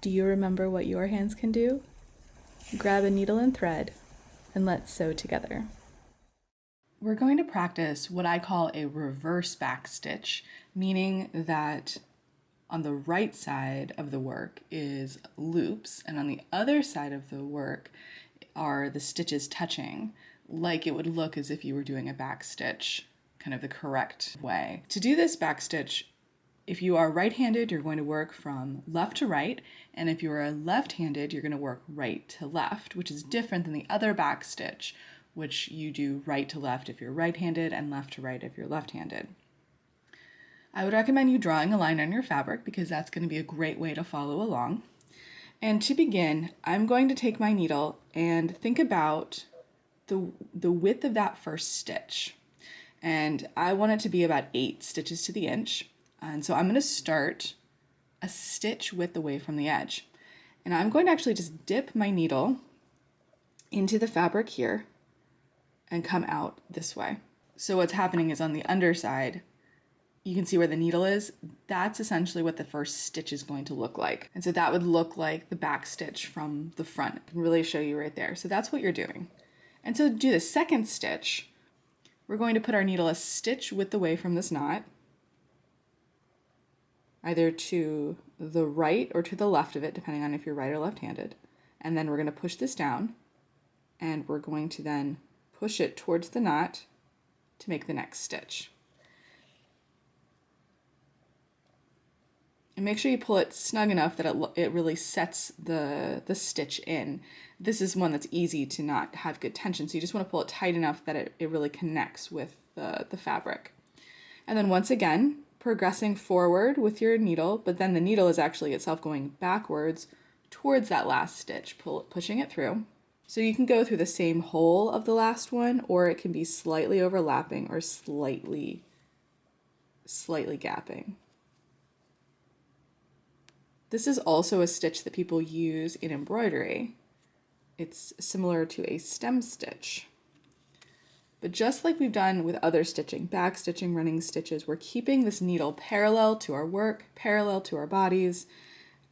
Do you remember what your hands can do? Grab a needle and thread, and let's sew together. We're going to practice what I call a reverse backstitch, meaning that on the right side of the work is loops, and on the other side of the work are the stitches touching, like it would look as if you were doing a backstitch, kind of the correct way. To do this backstitch, if you are right-handed, you're going to work from left to right, and if you are left-handed, you're going to work right to left, which is different than the other backstitch, which you do right to left if you're right-handed and left to right if you're left-handed. I would recommend you drawing a line on your fabric because that's going to be a great way to follow along. And to begin, I'm going to take my needle and think about the width of that first stitch. And I want it to be about 8 stitches to the inch. And so I'm going to start a stitch width away from the edge. And I'm going to actually just dip my needle into the fabric here and come out this way. So what's happening is on the underside, you can see where the needle is. That's essentially what the first stitch is going to look like. And so that would look like the back stitch from the front. I can really show you right there. So that's what you're doing. And so to do the second stitch, we're going to put our needle a stitch width away from this knot, either to the right or to the left of it, depending on if you're right or left-handed. And then we're going to push this down, and we're going to then push it towards the knot to make the next stitch. And make sure you pull it snug enough that it really sets the stitch in. This is one that's easy to not have good tension, so you just want to pull it tight enough that it really connects with the fabric. And then once again, progressing forward with your needle, but then the needle is actually itself going backwards towards that last stitch, pushing it through. So you can go through the same hole of the last one, or it can be slightly overlapping or slightly gapping. This is also a stitch that people use in embroidery. It's similar to a stem stitch. But just like we've done with other stitching, back stitching, running stitches, we're keeping this needle parallel to our work, parallel to our bodies.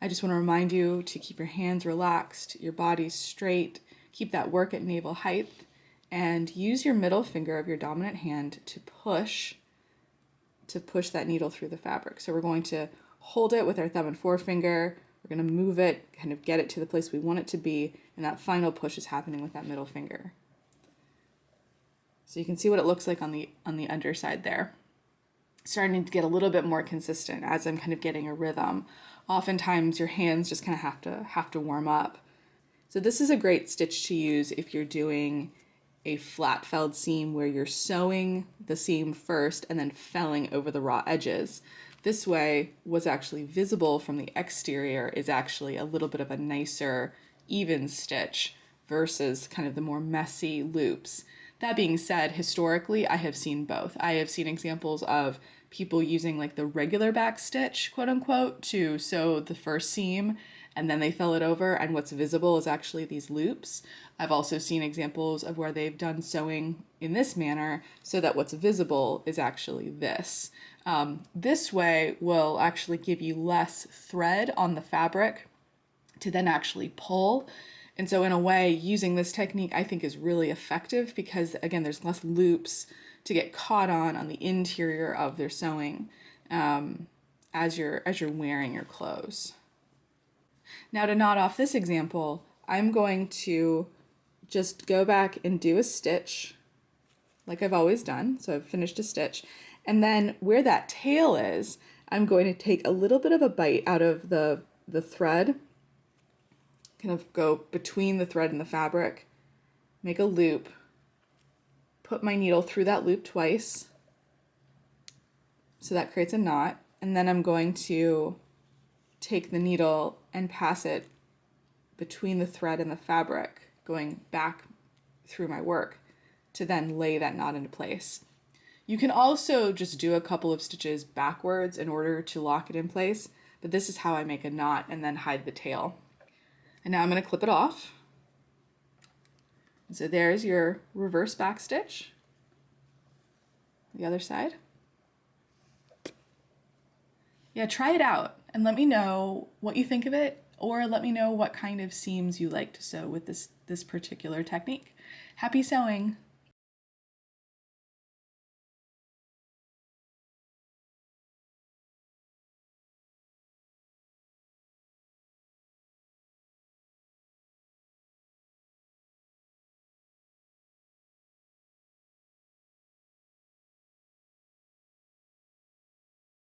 I just want to remind you to keep your hands relaxed, your body straight, keep that work at navel height, and use your middle finger of your dominant hand to push that needle through the fabric. So we're going to hold it with our thumb and forefinger. We're going to move it, kind of get it to the place we want it to be, and that final push is happening with that middle finger. So you can see what it looks like on the underside there. Starting to get a little bit more consistent as I'm kind of getting a rhythm. Oftentimes your hands just kind of have to warm up. So this is a great stitch to use if you're doing a flat felled seam where you're sewing the seam first and then felling over the raw edges. This way, what's actually visible from the exterior is actually a little bit of a nicer, even stitch versus kind of the more messy loops. That being said, historically, I have seen both. I have seen examples of people using like the regular back stitch, quote unquote, to sew the first seam, and then they fill it over, and what's visible is actually these loops. I've also seen examples of where they've done sewing in this manner so that what's visible is actually this. This way will actually give you less thread on the fabric to then actually pull. And so in a way, using this technique I think is really effective because again, there's less loops to get caught on the interior of their sewing as you're wearing your clothes. Now to knot off this example, I'm going to just go back and do a stitch like I've always done. So I've finished a stitch. And then where that tail is, I'm going to take a little bit of a bite out of the thread, kind of go between the thread and the fabric, make a loop, put my needle through that loop twice, so that creates a knot, and then I'm going to take the needle and pass it between the thread and the fabric, going back through my work to then lay that knot into place. You can also just do a couple of stitches backwards in order to lock it in place, but this is how I make a knot and then hide the tail. And now I'm going to clip it off. So there's your reverse back stitch. The other side. Yeah, try it out and let me know what you think of it, or let me know what kind of seams you like to sew with this particular technique. Happy sewing!